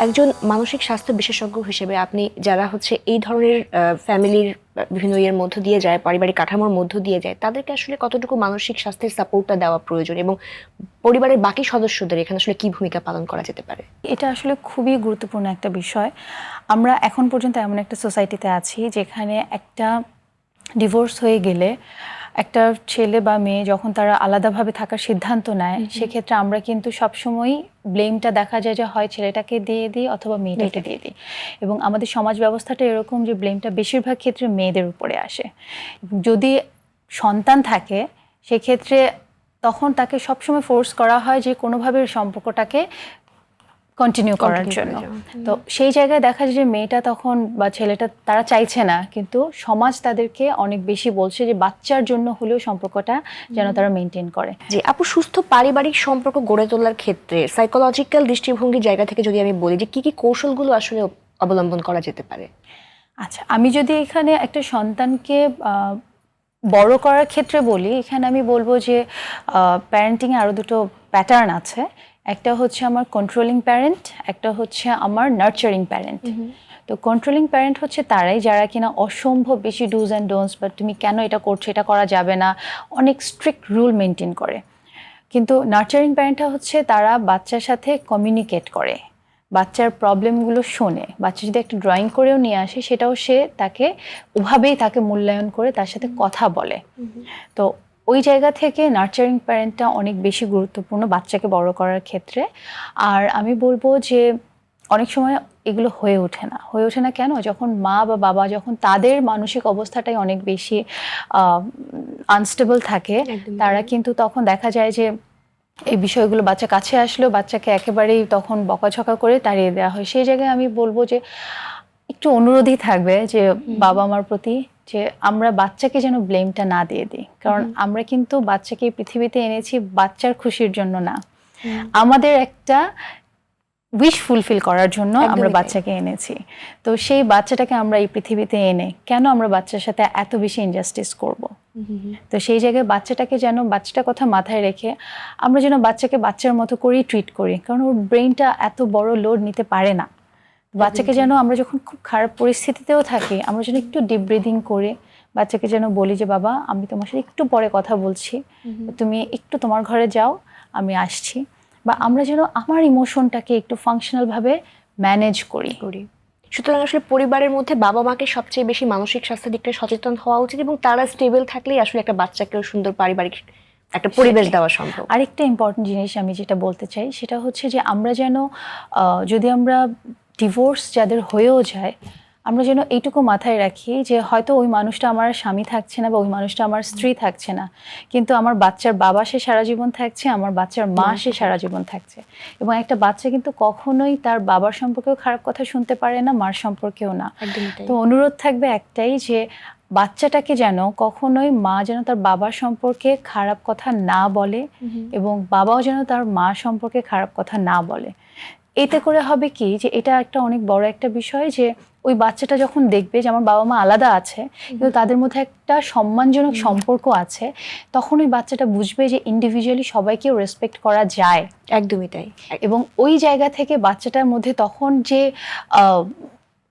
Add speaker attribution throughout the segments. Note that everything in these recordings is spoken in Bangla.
Speaker 1: একজন মানসিক স্বাস্থ্য বিশেষজ্ঞ হিসেবে আপনি যারা হচ্ছে এই ধরনের ফ্যামিলির বিভিন্ন ইয়ের মধ্য দিয়ে যায়, পারিবারিক কাঠামোর মধ্য দিয়ে যায়, তাদেরকে আসলে কতটুকু মানসিক স্বাস্থ্যের সাপোর্টটা দেওয়া প্রয়োজন এবং পরিবারের বাকি সদস্যদের এখানে আসলে কি ভূমিকা পালন করা যেতে পারে?
Speaker 2: এটা আসলে খুবই গুরুত্বপূর্ণ একটা বিষয়। আমরা এখন পর্যন্ত এমন একটা সোসাইটিতে আছি যেখানে একটা ডিভোর্স হয়ে গেলে একটা ছেলে বা মেয়ে যখন তারা আলাদাভাবে থাকার সিদ্ধান্ত নেয়, সেক্ষেত্রে আমরা কিন্তু সবসময়ই ব্লেমটা দেখা যায় যে হয় ছেলেটাকে দিয়ে দিই অথবা মেয়েটাকে দিয়ে দিই। এবং আমাদের সমাজ ব্যবস্থাটা এরকম যে ব্লেমটা বেশিরভাগ ক্ষেত্রে মেয়েদের উপরে আসে। যদি সন্তান থাকে সেক্ষেত্রে তখন তাকে সবসময় ফোর্স করা হয় যে কোনোভাবে সম্পর্কটাকে কন্টিনিউ করার জন্য। তো সেই জায়গায় দেখা যায় যে মেয়েটা তখন বা ছেলেটা তারা চাইছে না, কিন্তু সমাজ তাদেরকে অনেক বেশি বলছে যে বাচ্চার জন্য হলেও সম্পর্কটা যেন তারা মেনটেন করে।
Speaker 1: যে আপু, সুস্থ পারিবারিক সম্পর্ক গড়ে তোলার ক্ষেত্রে সাইকোলজিক্যাল দৃষ্টিভঙ্গির জায়গা থেকে যদি আমি বলি যে কি কৌশলগুলো আসলে অবলম্বন করা যেতে পারে?
Speaker 2: আচ্ছা, আমি যদি এখানে একটা সন্তানকে বড় করার ক্ষেত্রে বলি, এখানে আমি বলবো যে প্যারেন্টিংয়ে আরও দুটো প্যাটার্ন আছে। একটা হচ্ছে আমার কন্ট্রোলিং প্যারেন্ট, একটা হচ্ছে আমার নার্চারিং প্যারেন্ট। তো কন্ট্রোলিং প্যারেন্ট হচ্ছে তারাই যারা কিনা অসম্ভব বেশি ডুজ অ্যান্ড ডোন্টস, বা তুমি কেন এটা করছো, এটা করা যাবে না, অনেক স্ট্রিক্ট রুল মেনটেন করে। কিন্তু নার্চারিং প্যারেন্টটা হচ্ছে তারা বাচ্চার সাথে কমিউনিকেট করে, বাচ্চার প্রবলেমগুলো শোনে। বাচ্চা যদি একটা ড্রয়িং করেও নিয়ে আসে, সেটাও সে তাকে ওভাবেই তাকে মূল্যায়ন করে তার সাথে কথা বলে। তো ওই জায়গা থেকে নার্চারিং প্যারেন্টটা অনেক বেশি গুরুত্বপূর্ণ বাচ্চাকে বড় করার ক্ষেত্রে। আর আমি বলবো যে অনেক সময় এগুলো হয়ে ওঠে না কেন? যখন মা বা বাবা যখন তাদের মানসিক অবস্থাটাই অনেক বেশি আনস্টেবল থাকে, তারা কিন্তু তখন দেখা যায় যে এই বিষয়গুলো বাচ্চা কাছে আসলেও বাচ্চাকে একেবারেই তখন বকাঝকা করে তাড়িয়ে দেওয়া হয়। সেই জায়গায় আমি বলবো যে একটু অনুরোধই থাকবে যে বাবা মার প্রতি, যে আমরা বাচ্চাকে যেন ব্লেমটা না দিয়ে দিই। কারণ আমরা কিন্তু বাচ্চাকে পৃথিবীতে এনেছি বাচ্চার খুশির জন্য না, আমাদের একটা উইশ ফুলফিল করার জন্য আমরা বাচ্চাকে এনেছি। তো সেই বাচ্চাটাকে আমরা এই পৃথিবীতে এনে কেন আমরা বাচ্চার সাথে এত বেশি ইনজাস্টিস করব? তো সেই জায়গায় বাচ্চাটাকে যেন, বাচ্চাটার কথা মাথায় রেখে আমরা যেন বাচ্চাকে বাচ্চার মতো করেই ট্রিট করি, কারণ ওর ব্রেনটা এত বড় লোড নিতে পারে না। বাচ্চাকে যেন আমরা যখন খুব খারাপ পরিস্থিতিতেও থাকি, আমরা যেন একটু ডিপ ব্রিদিং করে বাচ্চাকে যেন বলি যে বাবা, আমি তোমার সাথে একটু পরে কথা বলছি, তুমি একটু তোমার ঘরে যাও, আমি আসছি। বা আমরা যেন আমার ইমোশনটাকে একটু ফাংশনালভাবে ম্যানেজ করি।
Speaker 1: সুতরাং আসলে পরিবারের মধ্যে বাবা মাকে সবচেয়ে বেশি মানসিক স্বাস্থ্য দিকটা সচেতন হওয়া উচিত এবং তারা স্টেবল থাকলেই আসলে একটা বাচ্চাকেও সুন্দর পারিবারিক একটা পরিবেশ দেওয়া সম্ভব।
Speaker 2: আরেকটা ইম্পর্টেন্ট জিনিস আমি যেটা বলতে চাই সেটা হচ্ছে যে আমরা যেন যদি আমরা ডিভোর্স যাদের হয়েও যায়, আমরা যেন এইটুকু মাথায় রাখি যে হয়তো ওই মানুষটা আমার স্বামী থাকছে না বা ওই মানুষটা আমার স্ত্রী থাকছে না, কিন্তু আমার বাচ্চার বাবা সে সারা জীবন থাকছে, আমার বাচ্চার মা সে সারা জীবন থাকছে। এবং একটা বাচ্চা কিন্তু কখনোই তার বাবার সম্পর্কেও খারাপ কথা শুনতে পারে না, মার সম্পর্কেও না। তো অনুরোধ থাকবে একটাই, যে বাচ্চাটাকে যেন কখনোই মা যেন তার বাবার সম্পর্কে খারাপ কথা না বলে এবং বাবাও যেন তার মা সম্পর্কে খারাপ কথা না বলে। এতে করে হবে কি, যে এটা একটা অনেক বড় একটা বিষয়, যে ওই বাচ্চাটা যখন দেখবে যে আমার বাবা মা আলাদা আছে কিন্তু তাদের মধ্যে একটা সম্মানজনক সম্পর্ক আছে, তখন ওই বাচ্চাটা বুঝবে যে ইন্ডিভিজুয়ালি সবাইকেও রেসপেক্ট করা যায়।
Speaker 1: একদমই তাই।
Speaker 2: এবং ওই জায়গা থেকে বাচ্চাটার মধ্যে তখন যে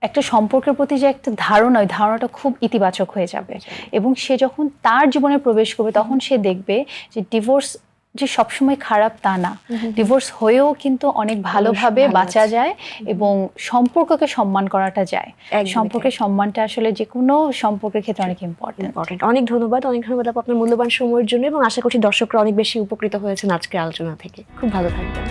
Speaker 2: একটা সম্পর্কের প্রতি যে একটা ধারণা, ওই ধারণাটা খুব ইতিবাচক হয়ে যাবে। এবং সে যখন তার জীবনে প্রবেশ করবে তখন সে দেখবে যে ডিভোর্স যে সবসময় খারাপ তা না, ডিভোর্স হয়েও কিন্তু অনেক ভালোভাবে বাঁচা যায় এবং সম্পর্ককে সম্মান করাটা যায়। সম্পর্কের সম্মানটা আসলে যে কোনো সম্পর্কের ক্ষেত্রে অনেক ইম্পর্টেন্ট।
Speaker 1: অনেক ধন্যবাদ আপনার মূল্যবান সময়ের জন্য এবং আশা করছি দর্শকরা অনেক বেশি উপকৃত হয়েছেন আজকের আলোচনা থেকে। খুব ভালো থাকবেন।